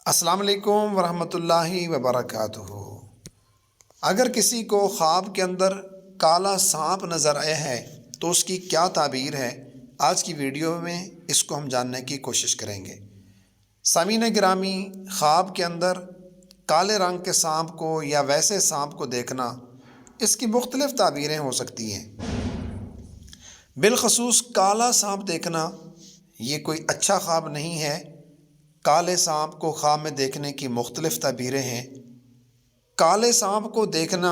السلام علیکم ورحمۃ اللہ وبرکاتہ۔ اگر کسی کو خواب کے اندر کالا سانپ نظر آیا ہے تو اس کی کیا تعبیر ہے، آج کی ویڈیو میں اس کو ہم جاننے کی کوشش کریں گے۔ سامعین گرامی، خواب کے اندر کالے رنگ کے سانپ کو یا ویسے سانپ کو دیکھنا، اس کی مختلف تعبیریں ہو سکتی ہیں۔ بالخصوص کالا سانپ دیکھنا یہ کوئی اچھا خواب نہیں ہے۔ کالے سانپ کو خواب میں دیکھنے کی مختلف تعبیریں ہیں۔ کالے سانپ کو دیکھنا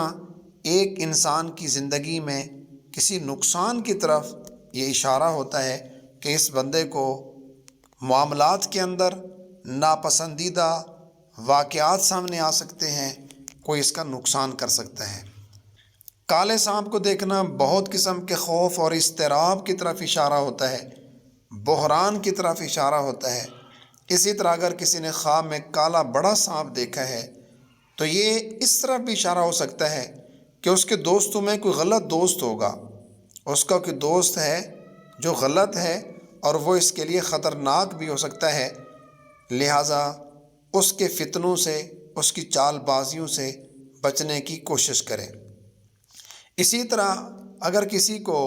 ایک انسان کی زندگی میں کسی نقصان کی طرف یہ اشارہ ہوتا ہے کہ اس بندے کو معاملات کے اندر ناپسندیدہ واقعات سامنے آ سکتے ہیں، کوئی اس کا نقصان کر سکتا ہے۔ کالے سانپ کو دیکھنا بہت قسم کے خوف اور اضطراب کی طرف اشارہ ہوتا ہے، بحران کی طرف اشارہ ہوتا ہے۔ اسی طرح اگر کسی نے خواب میں کالا بڑا سانپ دیکھا ہے تو یہ اس طرح بھی اشارہ ہو سکتا ہے کہ اس کے دوستوں میں کوئی غلط دوست ہوگا، اس کا کوئی دوست ہے جو غلط ہے اور وہ اس کے لیے خطرناک بھی ہو سکتا ہے، لہٰذا اس کے فتنوں سے، اس کی چال بازیوں سے بچنے کی کوشش کریں۔ اسی طرح اگر کسی کو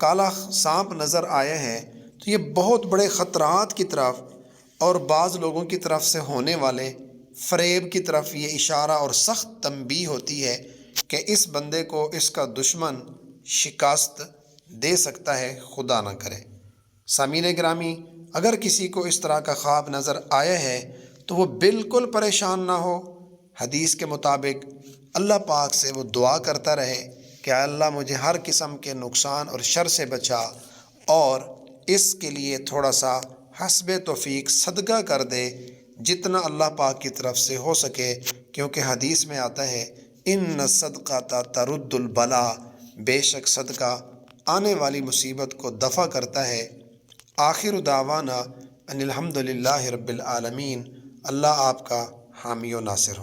کالا سانپ نظر آیا ہے تو یہ بہت بڑے خطرات کی طرف اور بعض لوگوں کی طرف سے ہونے والے فریب کی طرف یہ اشارہ اور سخت تنبیہ ہوتی ہے کہ اس بندے کو اس کا دشمن شکست دے سکتا ہے، خدا نہ کرے۔ سامعین گرامی، اگر کسی کو اس طرح کا خواب نظر آیا ہے تو وہ بالکل پریشان نہ ہو۔ حدیث کے مطابق اللہ پاک سے وہ دعا کرتا رہے کہ اے اللہ مجھے ہر قسم کے نقصان اور شر سے بچا، اور اس کے لیے تھوڑا سا حسب توفیق صدقہ کر دے جتنا اللہ پاک کی طرف سے ہو سکے، کیونکہ حدیث میں آتا ہے ان الصدقۃ ترد البلا، بے شک صدقہ آنے والی مصیبت کو دفع کرتا ہے۔ آخر دعوانا ان الحمد للہ رب العالمین۔ اللہ آپ کا حامی و ناصر ہو۔